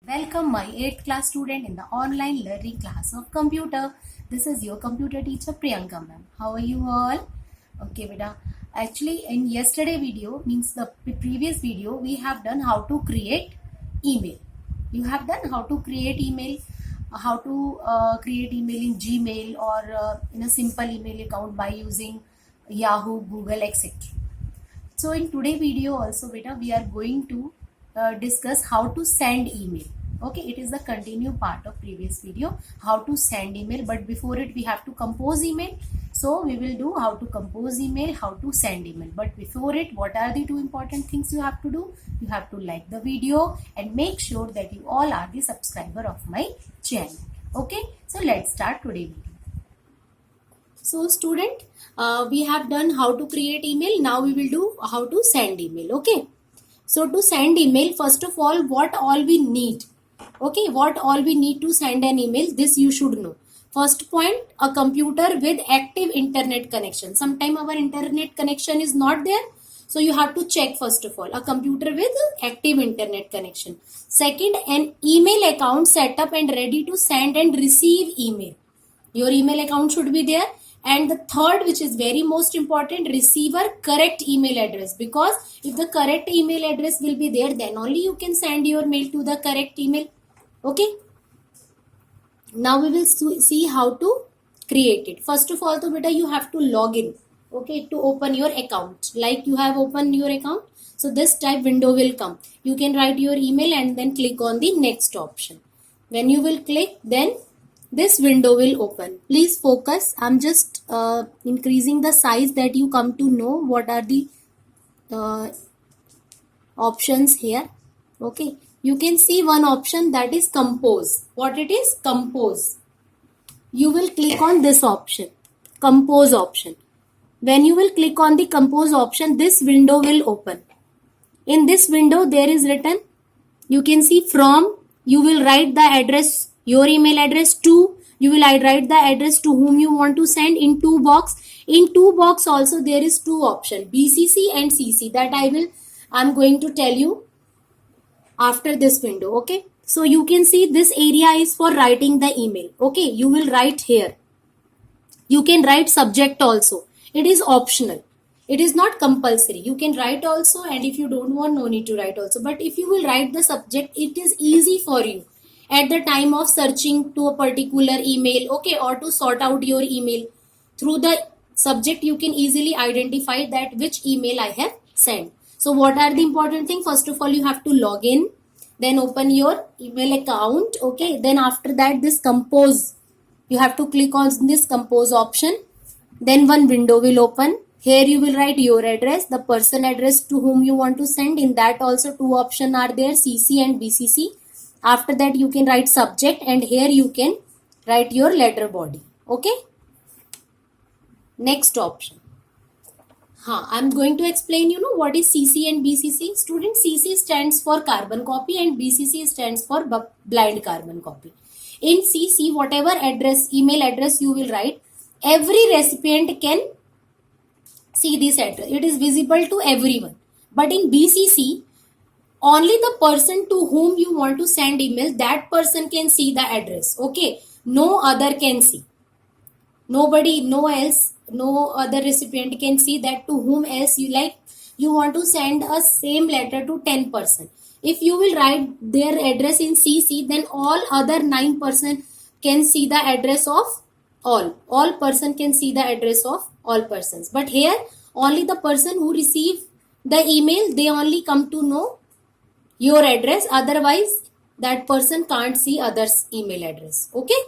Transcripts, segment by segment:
Welcome my 8th class student in the online learning class of computer. This is your computer teacher Priyanka ma'am. How are you all? Okay beta. Actually in yesterday video means the previous video we have done how to create email. You have done how to create email, how to create email in Gmail or in a simple email account by using Yahoo, Google, etc. So in today video also beta we are going to discuss how to send email. Okay, it is the continue part of previous video how to send email, but before it we have to compose email. So we will do how to compose email, how to send email, but before it what are the two important things you have to do? You have to like the video and make sure that you all are the subscriber of my channel. Okay, so let's start today video. So student, we have done how to create email. Now we will do how to send email. Okay. So to send email, first of all, what all we need. Okay. What all we need to send an email. This you should know. First point, a computer with active internet connection. Sometime our internet connection is not there. So you have to check first of all a computer with active internet connection. Second, an email account set up and ready to send and receive email. Your email account should be there. And the third, which is very most important, receiver correct email address, because if the correct email address will be there, then only you can send your mail to the correct email. Okay. Now we will see how to create it. First of all, beta, you have to log in. Okay, to open your account. Like you have opened your account. So this type window will come. You can write your email and then click on the next option. When you will click, then this window will open. Please focus. I'm just increasing the size that you come to know what are the options here. Okay. You can see one option, that is compose. What it is? Compose. You will click on this option. Compose option. When you will click on the compose option, this window will open. In this window, there is written, you can see from, you will write the address, your email address to, you will write the address to whom you want to send in two box. In two box also there is two option, BCC and CC, that I'm going to tell you after this window. Okay. So you can see this area is for writing the email. Okay. You will write here. You can write subject also. It is optional. It is not compulsory. You can write also, and if you don't want, no need to write also. But if you will write the subject, it is easy for you at the time of searching to a particular email, okay, or to sort out your email. Through the subject, you can easily identify that which email I have sent. So what are the important things? First of all, you have to log in, then open your email account, okay. Then after that, this compose, you have to click on this compose option. Then one window will open. Here you will write your address, the person address to whom you want to send. In that also two options are there, CC and BCC. After that you can write subject, and here you can write your letter body. Okay. Next option. I'm going to explain what is CC and BCC. Student, CC stands for carbon copy and BCC stands for blind carbon copy. In CC, whatever email address you will write, every recipient can see this address. It is visible to everyone. But in BCC, only the person to whom you want to send email, that person can see the address. Okay. No other can see. Nobody, no other recipient can see that to whom else you want to send a same letter to 10 person. If you will write their address in CC, then all other 9 person can see the address of all person can see the address of all persons. But here only the person who receive the email, they only come to know your address. Otherwise that person can't see others email address. Okay.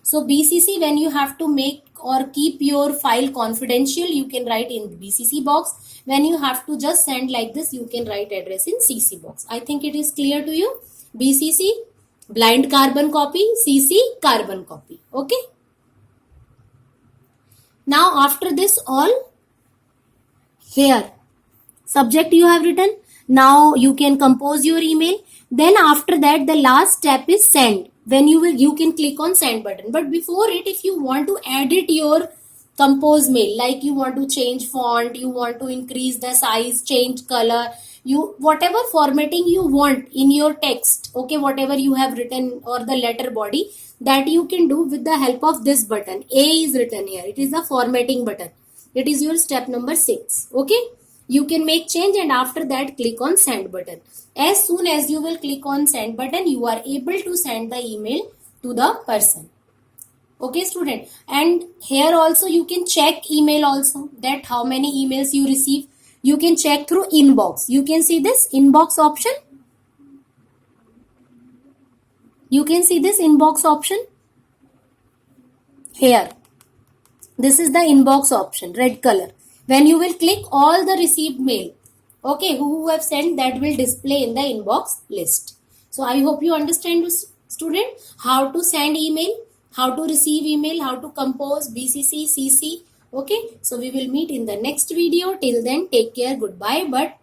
So BCC, when you have to make or keep your file confidential, you can write in BCC box. When you have to just send like this, you can write address in CC box. I think it is clear to you. BCC, blind carbon copy, CC, carbon copy. Okay. Now after this all, here subject you have written. Now you can compose your email. Then after that, the last step is send. When you can click on send button. But before it, if you want to edit your compose mail, like you want to change font, you want to increase the size, change color, You whatever formatting you want in your text, okay, whatever you have written or the letter body, that you can do with the help of this button. A is written here. It is the formatting button. It is your step number 6. Okay, you can make change and after that click on send button. As soon as you will click on send button, you are able to send the email to the person. Okay student, and here also you can check email also, that how many emails you receive. You can check through inbox. You can see this inbox option. You can see this inbox option here. This is the inbox option, red color. When you will click, all the received mail, okay, who have sent, that will display in the inbox list. So I hope you understand, student, how to send email, how to receive email, how to compose BCC, CC. Okay, so we will meet in the next video. Till then, take care, goodbye, but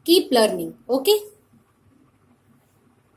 keep learning. Okay.